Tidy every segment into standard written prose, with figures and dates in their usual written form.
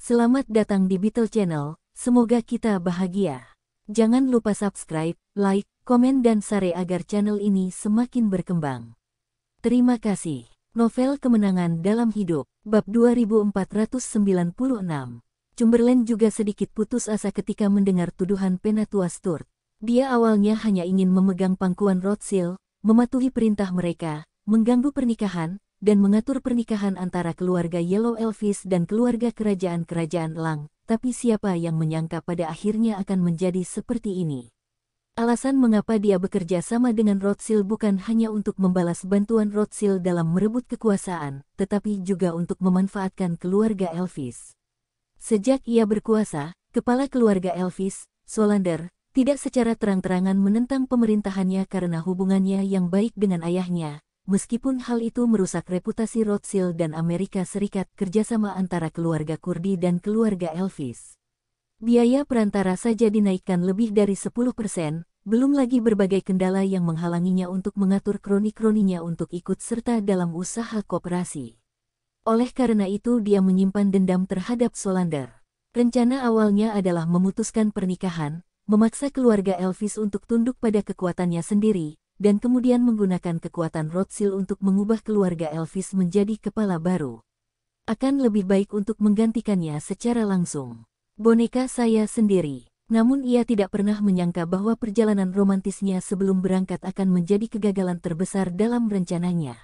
Selamat datang di Beetle Channel, semoga kita bahagia. Jangan lupa subscribe, like, komen dan share agar channel ini semakin berkembang. Terima kasih. Novel Kemenangan Dalam Hidup, bab 2496. Chamberlain juga sedikit putus asa ketika mendengar tuduhan Penatua Sturt. Dia awalnya hanya ingin memegang pangkuan Rothschild, mematuhi perintah mereka, mengganggu pernikahan, dan mengatur pernikahan antara keluarga Yellow Elvis dan keluarga kerajaan-kerajaan Lang, tapi siapa yang menyangka pada akhirnya akan menjadi seperti ini. Alasan mengapa dia bekerja sama dengan Rothschild bukan hanya untuk membalas bantuan Rothschild dalam merebut kekuasaan, tetapi juga untuk memanfaatkan keluarga Elvis. Sejak ia berkuasa, kepala keluarga Elvis, Solander, tidak secara terang-terangan menentang pemerintahannya karena hubungannya yang baik dengan ayahnya. Meskipun hal itu merusak reputasi Rothschild dan Amerika Serikat, kerjasama antara keluarga Kurdi dan keluarga Elvis. Biaya perantara saja dinaikkan lebih dari 10%, belum lagi berbagai kendala yang menghalanginya untuk mengatur kroni-kroninya untuk ikut serta dalam usaha koperasi. Oleh karena itu dia menyimpan dendam terhadap Solander. Rencana awalnya adalah memutuskan pernikahan, memaksa keluarga Elvis untuk tunduk pada kekuatannya sendiri, dan kemudian menggunakan kekuatan Rothschild untuk mengubah keluarga Elvis menjadi kepala baru. Akan lebih baik untuk menggantikannya secara langsung. Boneka saya sendiri. Namun ia tidak pernah menyangka bahwa perjalanan romantisnya sebelum berangkat akan menjadi kegagalan terbesar dalam rencananya.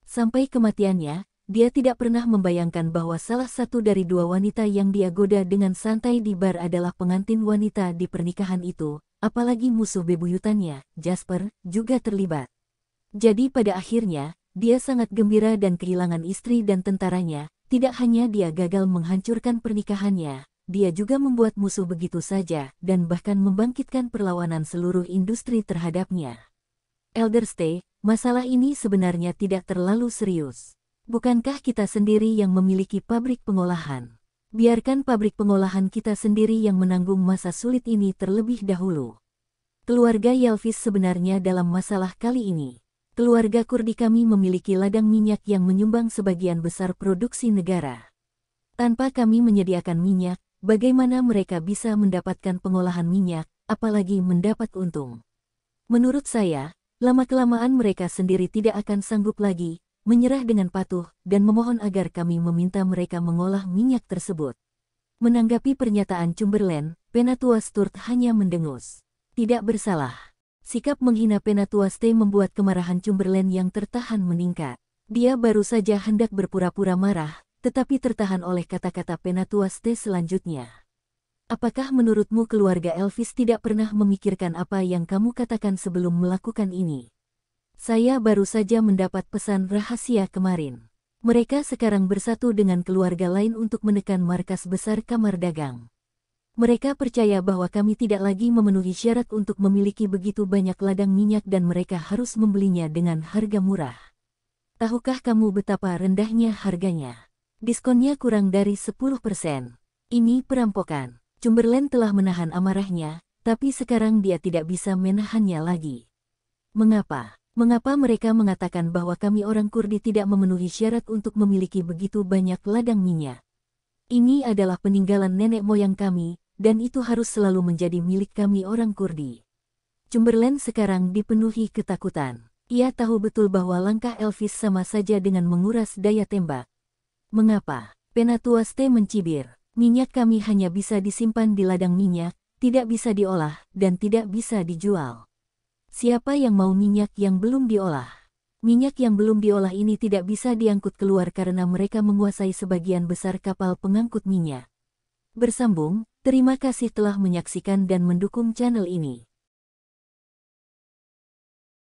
Sampai kematiannya, dia tidak pernah membayangkan bahwa salah satu dari dua wanita yang dia goda dengan santai di bar adalah pengantin wanita di pernikahan itu. Apalagi musuh bebuyutannya, Jasper, juga terlibat. Jadi pada akhirnya, dia sangat gembira dan kehilangan istri dan tentaranya. Tidak hanya dia gagal menghancurkan pernikahannya, dia juga membuat musuh begitu saja, dan bahkan membangkitkan perlawanan seluruh industri terhadapnya. Elderstay, masalah ini sebenarnya tidak terlalu serius. Bukankah kita sendiri yang memiliki pabrik pengolahan? Biarkan pabrik pengolahan kita sendiri yang menanggung masa sulit ini terlebih dahulu. Keluarga Elvis sebenarnya dalam masalah kali ini. Keluarga Kurdi kami memiliki ladang minyak yang menyumbang sebagian besar produksi negara. Tanpa kami menyediakan minyak, bagaimana mereka bisa mendapatkan pengolahan minyak, apalagi mendapat untung? Menurut saya, lama-kelamaan mereka sendiri tidak akan sanggup lagi, menyerah dengan patuh, dan memohon agar kami meminta mereka mengolah minyak tersebut. Menanggapi pernyataan Chamberlain, Penatua Sturt hanya mendengus. Tidak bersalah. Sikap menghina Penatua Sturt membuat kemarahan Chamberlain yang tertahan meningkat. Dia baru saja hendak berpura-pura marah, tetapi tertahan oleh kata-kata Penatua Sturt selanjutnya. Apakah menurutmu keluarga Elvis tidak pernah memikirkan apa yang kamu katakan sebelum melakukan ini? Saya baru saja mendapat pesan rahasia kemarin. Mereka sekarang bersatu dengan keluarga lain untuk menekan markas besar kamar dagang. Mereka percaya bahwa kami tidak lagi memenuhi syarat untuk memiliki begitu banyak ladang minyak dan mereka harus membelinya dengan harga murah. Tahukah kamu betapa rendahnya harganya? Diskonnya kurang dari 10%. Ini perampokan. Chamberlain telah menahan amarahnya, tapi sekarang dia tidak bisa menahannya lagi. Mengapa? Mengapa mereka mengatakan bahwa kami orang Kurdi tidak memenuhi syarat untuk memiliki begitu banyak ladang minyak? Ini adalah peninggalan nenek moyang kami, dan itu harus selalu menjadi milik kami orang Kurdi. Chamberlain sekarang dipenuhi ketakutan. Ia tahu betul bahwa langkah Elvis sama saja dengan menguras daya tembak. Mengapa? Penatua Sturt mencibir. Minyak kami hanya bisa disimpan di ladang minyak, tidak bisa diolah, dan tidak bisa dijual. Siapa yang mau minyak yang belum diolah? Minyak yang belum diolah ini tidak bisa diangkut keluar karena mereka menguasai sebagian besar kapal pengangkut minyak. Bersambung, terima kasih telah menyaksikan dan mendukung channel ini.